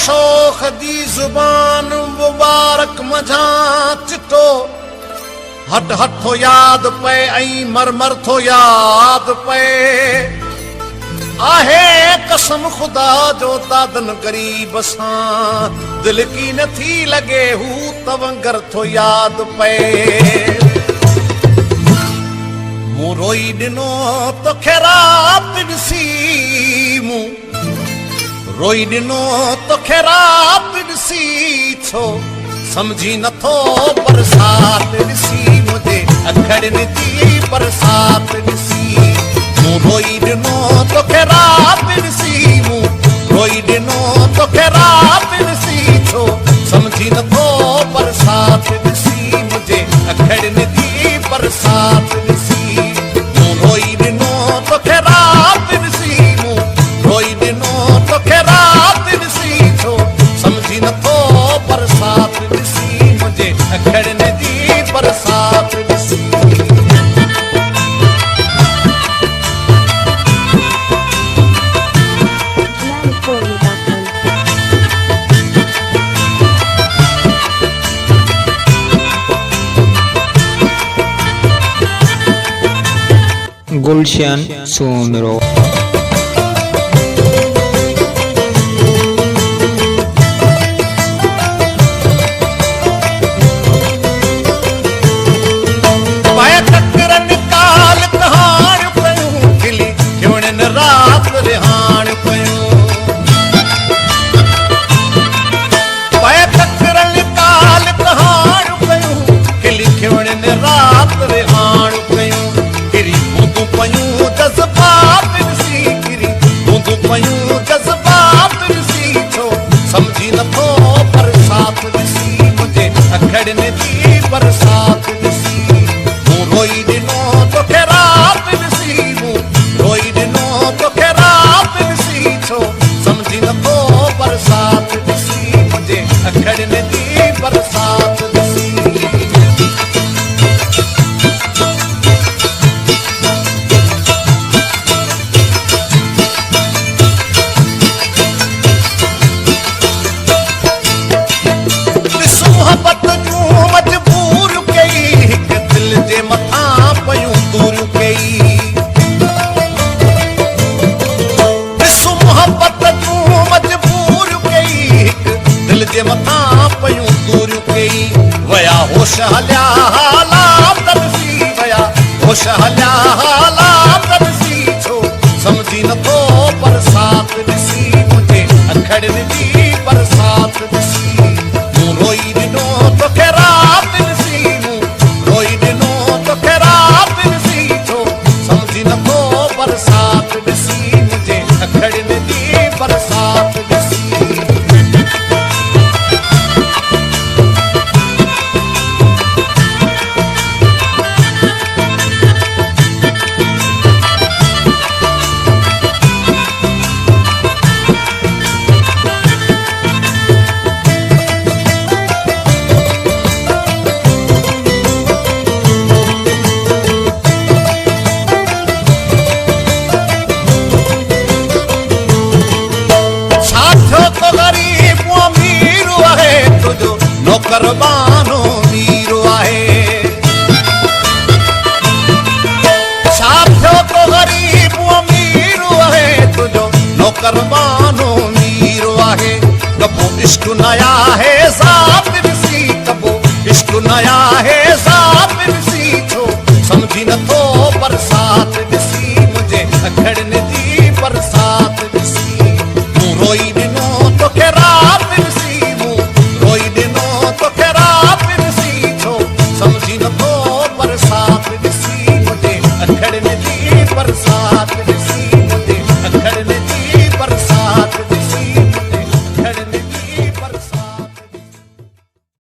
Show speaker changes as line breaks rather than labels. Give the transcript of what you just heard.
शोख दी जुबान मुबारक मझा चिटो हट हट थो याद पे ऐं मर मर थो याद पे आहे कसम खुदा जो दादन गरीब सां दिल की नथी लगे हू तवंगर थो याद पे मूं रोई ॾिनो तोखे रात ॾिसी मूं रोई ॾिनो तोखे रात ॾिसी छो समझी नथो बरसात ॾिसी मुंहिंजे अखड़नि जी बरसात ॾिसी मूं रोई ॾिनो तोखे रात ॾिसी मूं रोई ॾिनो तोखे रात ॾिसी छो समझी नथो बरसात ॾिसी मुंहिंजे अखड़नि जी बरसात ॾिसी मूं रोई ॾिनो तोखे रात ॾिसी मूं रोई ॾिनो तोखे रात ॾिसी छो समझी नथो बरसात ॾिसी मुंहिंजे अखड़नि जी बरसात ॾिसी
गुलशन सोनरो
समझी नथो बरसात ॾिसी मुंहिंजे अखड़नि जी बरसात ॾिसी मूं रोई ॾिनो तोखे रात ॾिसी मूं रोई ॾिनो तोखे रात ॾिसी छो समझी नथो बरसात ॾिसी मुंहिंजे अखड़नि जी बरसात ॾिसी मजबूर कई हिकु दिल जे मथां पयूं दूर कई ॾिसु मोहबत तूं मजबूर कई हिकु दिल जे मथां पयूं दूर कई वया होश हलिया हालात ॾिसी वया होश हलिया हालात ॾिसी छो समझी नथो बरसात ॾिसी मुंहिंजे अखड़नि जी बरसात ॾिसी मूं रोई ॾिनो तोखे रात ॾिसी मूं रोई ॾिनो तोखे रात ॾिसी छो समझी नथो बरसात ॾिसी मुंहिंजे अखड़नि जी बरसात ॾिसी नौकर बानो मीरो आहे छा थियो तो ग़रीब अमीर आहे तुंहिंजो नौकर बानो मीरो आहे कबो इश्क नया है ज़ात ॾिसी कबो इश्क नया है ज़ात ॾिसी छो समझी नथो बरसात ॾिसी मुंहिंजे अखड़नि